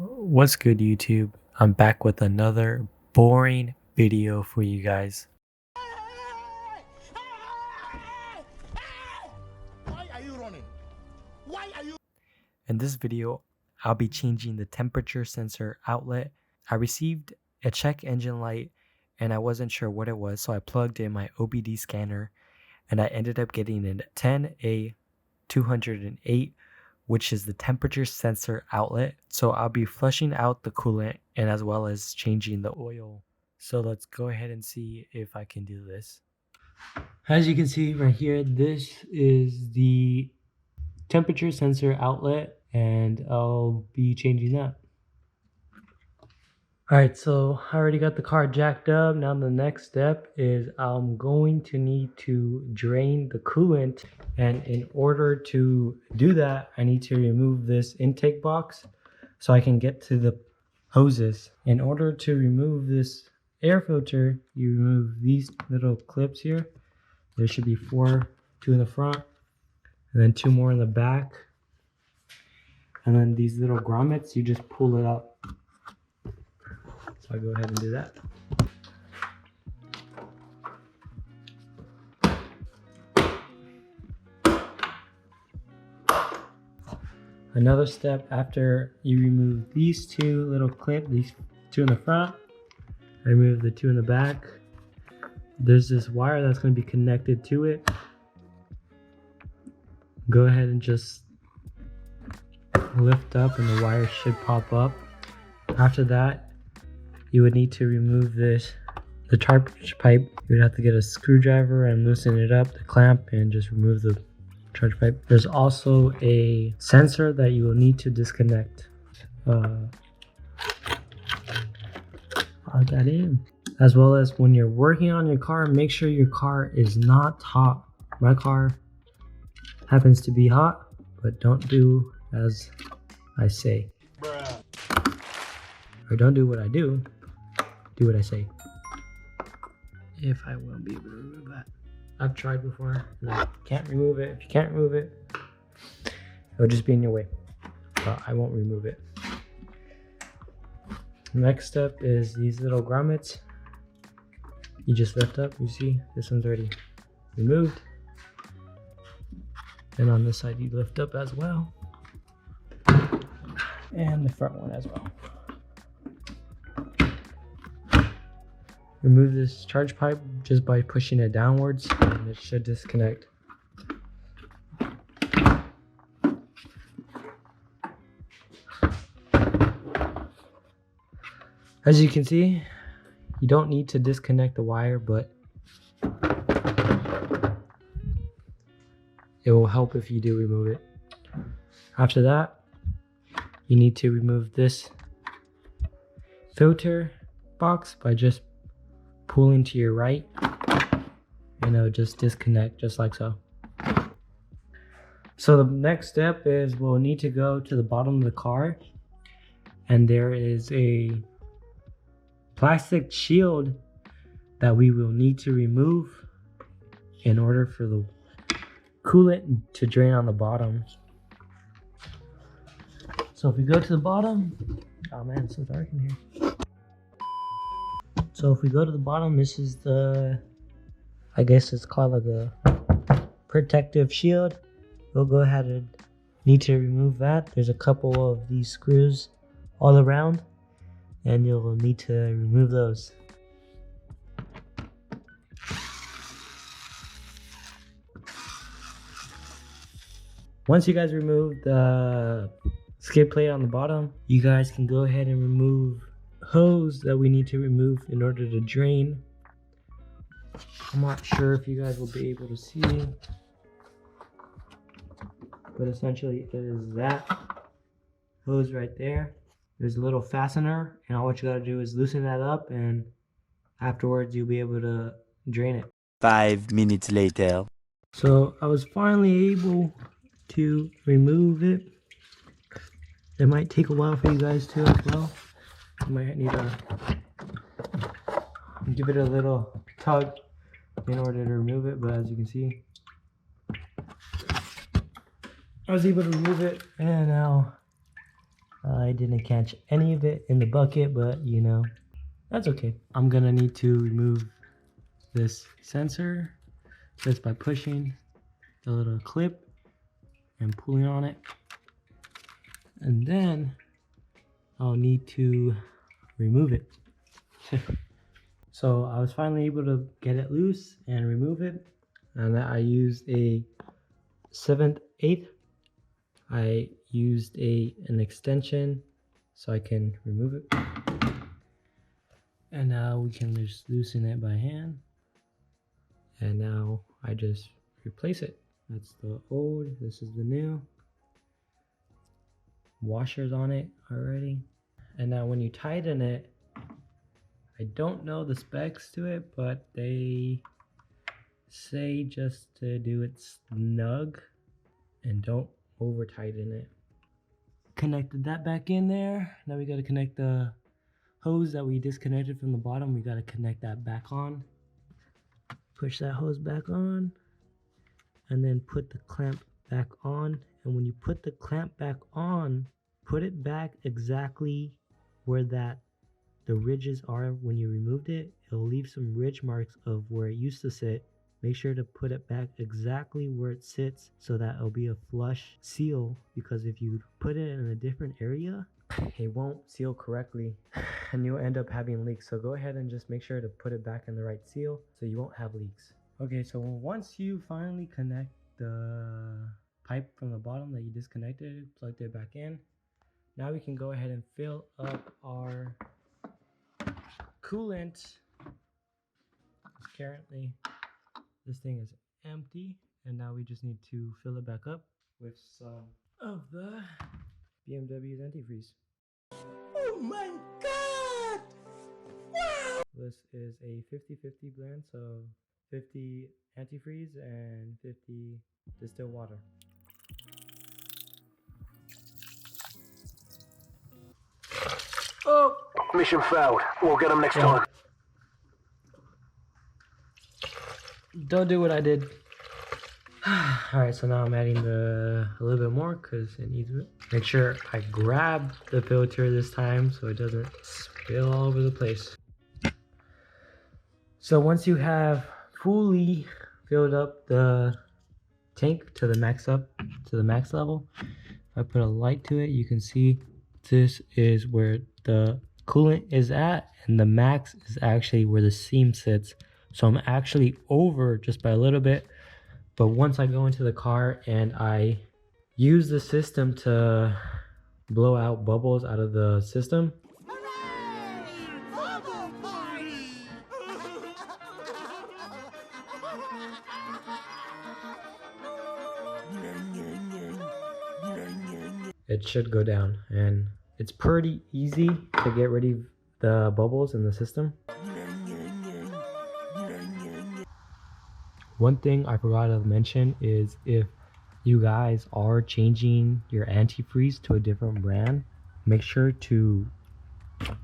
What's good, YouTube? I'm back with another boring video for you guys. Why are you running? Why are you? In this video, I'll be changing the temperature sensor outlet. I received a check engine light and I wasn't sure what it was, so I plugged in my OBD scanner and I ended up getting an 10A208, which is the temperature sensor outlet. So I'll be flushing out the coolant and as well as changing the oil. So let's go ahead and see if I can do this. As you can see right here, this is the temperature sensor outlet and I'll be changing that. Alright, so I already got the car jacked up. Now the next step is I'm going to need to drain the coolant, and in order to do that I need to remove this intake box so I can get to the hoses. In order to remove this air filter, you remove these little clips here. There should be 4, 2 in the front and then 2 more in the back, and then these little grommets, you just pull it up. I'll go ahead and do that. Another step after you remove these 2 little clips, these 2 in the front, remove the 2 in the back. There's this wire that's going to be connected to it. Go ahead and just lift up and the wire should pop up. After that, you would need to remove the charge pipe. You would have to get a screwdriver and loosen it up, the clamp, and just remove the charge pipe. There's also a sensor that you will need to disconnect. Plug that in. As well as when you're working on your car, make sure your car is not hot. My car happens to be hot, but don't do as I say. Bruh. Or don't do what I do. Do what I say. If I will be able to remove that. I've tried before and I can't remove it. If you can't remove it, it'll just be in your way. But I won't remove it. Next step is these little grommets. You just lift up, you see this one's already removed. And on this side you lift up as well. And the front one as well. Remove this charge pipe just by pushing it downwards and it should disconnect. As you can see, you don't need to disconnect the wire, but it will help if you do remove it. After that, you need to remove this filter box by just pulling to your right, and it'll just disconnect just like so. So the next step is we'll need to go to the bottom of the car, and there is a plastic shield that we will need to remove in order for the coolant to drain on the bottom. So if we go to the bottom, oh man, it's so dark in here. So if we go to the bottom, this is the, I guess it's called like a protective shield. We'll go ahead and need to remove that. There's a couple of these screws all around, and you'll need to remove those. Once you guys remove the skid plate on the bottom, you guys can go ahead and remove hose that we need to remove in order to drain. I'm not sure if you guys will be able to see, but essentially it is that hose right there. There's a little fastener, and all what you gotta do is loosen that up, and afterwards you'll be able to drain it. 5 minutes later. So I was finally able to remove it. It might take a while for you guys too as well. You might need to give it a little tug in order to remove it, but as you can see, I was able to remove it, and now I didn't catch any of it in the bucket, but you know, that's okay. I'm gonna need to remove this sensor just by pushing the little clip and pulling on it. And then I'll need to remove it. So I was finally able to get it loose and remove it. And I used a 7/8. I used an extension so I can remove it. And now we can just loosen it by hand. And now I just replace it. That's the old, this is the new. Washers on it already. And now when you tighten it, I don't know the specs to it, but they say just to do it snug and don't over tighten it. Connected that back in there. Now we got to connect the hose that we disconnected from the bottom. We got to connect that back on. Push that hose back on and then put the clamp back on. And when you put the clamp back on, put it back exactly where the ridges are when you removed it. It'll leave some ridge marks of where it used to sit. Make sure to put it back exactly where it sits so that it'll be a flush seal, because if you put it in a different area, it won't seal correctly and you'll end up having leaks. So go ahead and just make sure to put it back in the right seal so you won't have leaks. Okay, so once you finally connect the pipe from the bottom that you disconnected, plugged it back in, now we can go ahead and fill up our coolant. Currently this thing is empty, and now we just need to fill it back up with some of the BMW's antifreeze. Oh my God! This is a 50-50 blend, so 50 antifreeze and 50 distilled water. Oh! Mission failed. We'll get them next Yeah. time. Don't do what I did. Alright, so now I'm adding a little bit more because it needs it. Make sure I grab the filter this time so it doesn't spill all over the place. So once you have fully filled up the tank to the max level, if I put a light to it, you can see this is where the coolant is at, and the max is actually where the seam sits. So I'm actually over just by a little bit. But once I go into the car and I use the system to blow out bubbles out of the system, it should go down, and it's pretty easy to get rid of the bubbles in the system. One thing I forgot to mention is if you guys are changing your antifreeze to a different brand, make sure to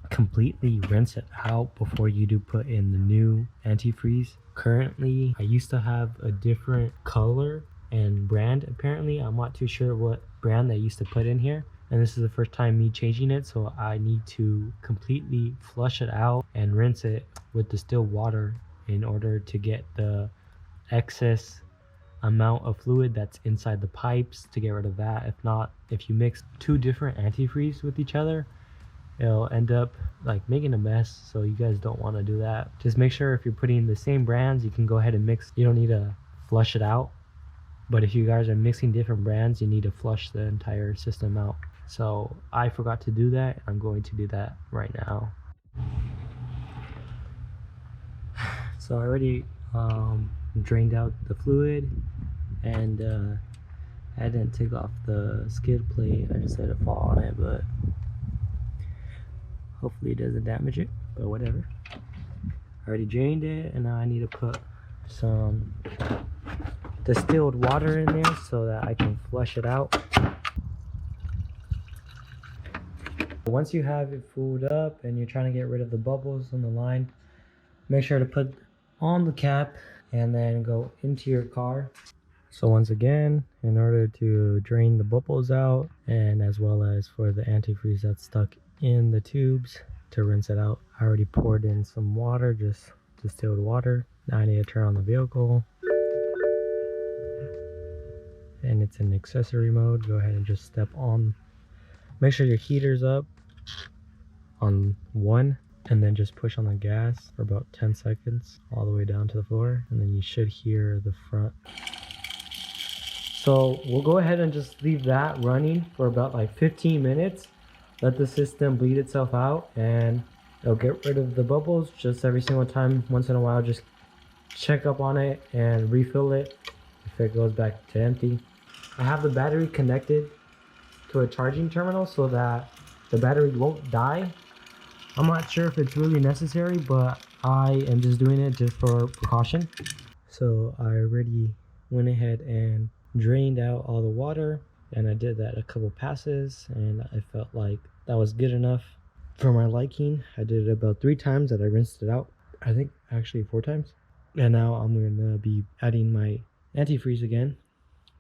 completely rinse it out before you do put in the new antifreeze. Currently, I used to have a different color and brand. Apparently, I'm not too sure what brand they used to put in here, and this is the first time me changing it, so I need to completely flush it out and rinse it with distilled water in order to get the excess amount of fluid that's inside the pipes, to get rid of that. If not, if you mix two different antifreeze with each other, it'll end up like making a mess. So you guys don't want to do that. Just make sure if you're putting the same brands, you can go ahead and mix. You don't need to flush it out, but if you guys are mixing different brands, you need to flush the entire system out. So I forgot to do that. I'm going to do that right now. So I already drained out the fluid, and I didn't take off the skid plate. I just let it fall on it, but hopefully it doesn't damage it, but whatever. I already drained it, and now I need to put some distilled water in there so that I can flush it out. Once you have it filled up and you're trying to get rid of the bubbles on the line, make sure to put on the cap and then go into your car. So once again, in order to drain the bubbles out, and as well as for the antifreeze that's stuck in the tubes to rinse it out, I already poured in some water, just distilled water. Now I need to turn on the vehicle, and it's in accessory mode. Go ahead and just step on. Make sure your heater's up on 1, and then just push on the gas for about 10 seconds all the way down to the floor, and then you should hear the front. So we'll go ahead and just leave that running for about like 15 minutes. Let the system bleed itself out, and it'll get rid of the bubbles. Just every single time, once in a while, just check up on it and refill it if it goes back to empty. I have the battery connected to a charging terminal so that the battery won't die. I'm not sure if it's really necessary, but I am just doing it just for precaution. So I already went ahead and drained out all the water, and I did that a couple passes, and I felt like that was good enough for my liking. I did it about 3 times that I rinsed it out. I think actually 4 times. And now I'm gonna be adding my antifreeze again,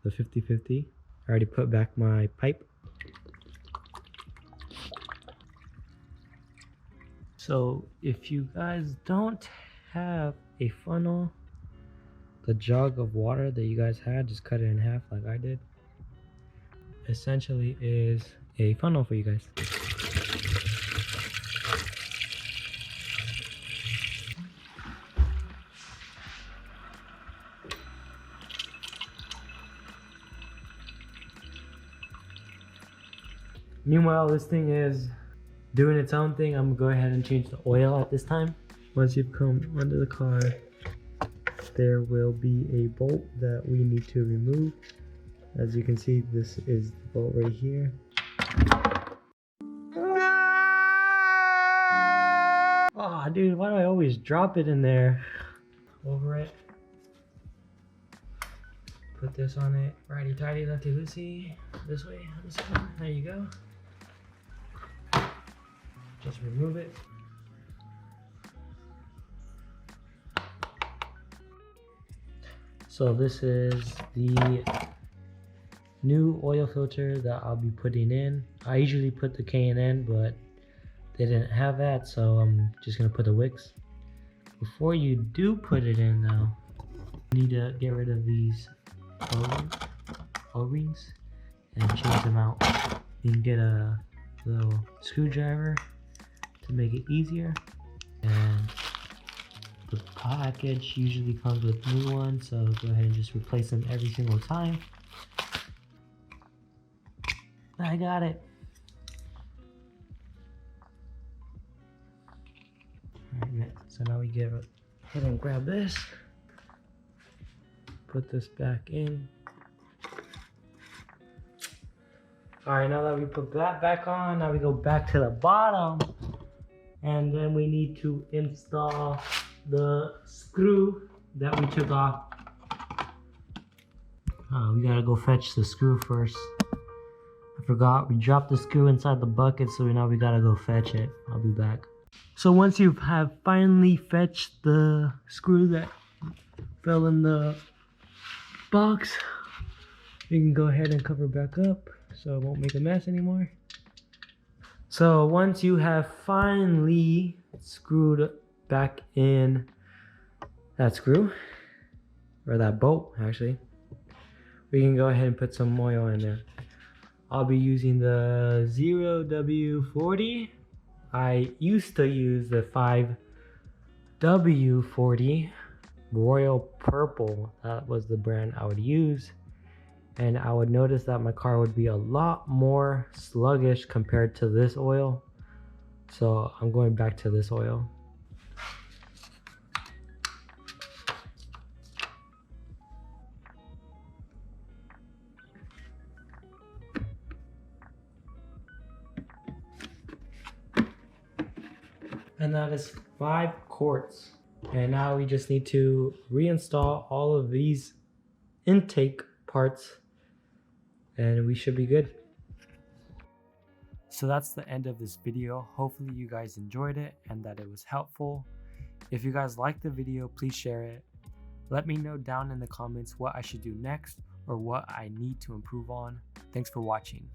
the 50/50. I already put back my pipe. So if you guys don't have a funnel, the jug of water that you guys had, just cut it in half like I did. Essentially is a funnel for you guys. Meanwhile, this thing is doing its own thing. I'm gonna go ahead and change the oil at this time. Once you've come under the car, there will be a bolt that we need to remove. As you can see, this is the bolt right here. Oh, dude, why do I always drop it in there? Over it. Put this on it. Righty tighty, lefty loosey. This way, this way. There you go. Just remove it. So this is the new oil filter that I'll be putting in. I usually put the K&N, but they didn't have that, so I'm just gonna put the wicks. Before you do put it in though, you need to get rid of these O-rings and change them out. You can get a little screwdriver to make it easier, and the package usually comes with new ones, so go ahead and just replace them every single time. I got it. Alright, so now we get ahead and grab this, put this back in. Alright, now that we put that back on, now we go back to the bottom, and then we need to install the screw that we took off. We gotta go fetch the screw first. I forgot, we dropped the screw inside the bucket, so now we gotta go fetch it. I'll be back. So once you have finally fetched the screw that fell in the box, you can go ahead and cover it back up so it won't make a mess anymore. So once you have finally screwed back in that screw, or that bolt actually, we can go ahead and put some oil in there. I'll be using the 0W40. I used to use the 5W40 Royal Purple. That was the brand I would use, and I would notice that my car would be a lot more sluggish compared to this oil, so I'm going back to this oil. And that is 5 quarts. And now we just need to reinstall all of these intake parts, and we should be good. So that's the end of this video. Hopefully you guys enjoyed it and that it was helpful. If you guys liked the video, please share it. Let me know down in the comments what I should do next or what I need to improve on. Thanks for watching.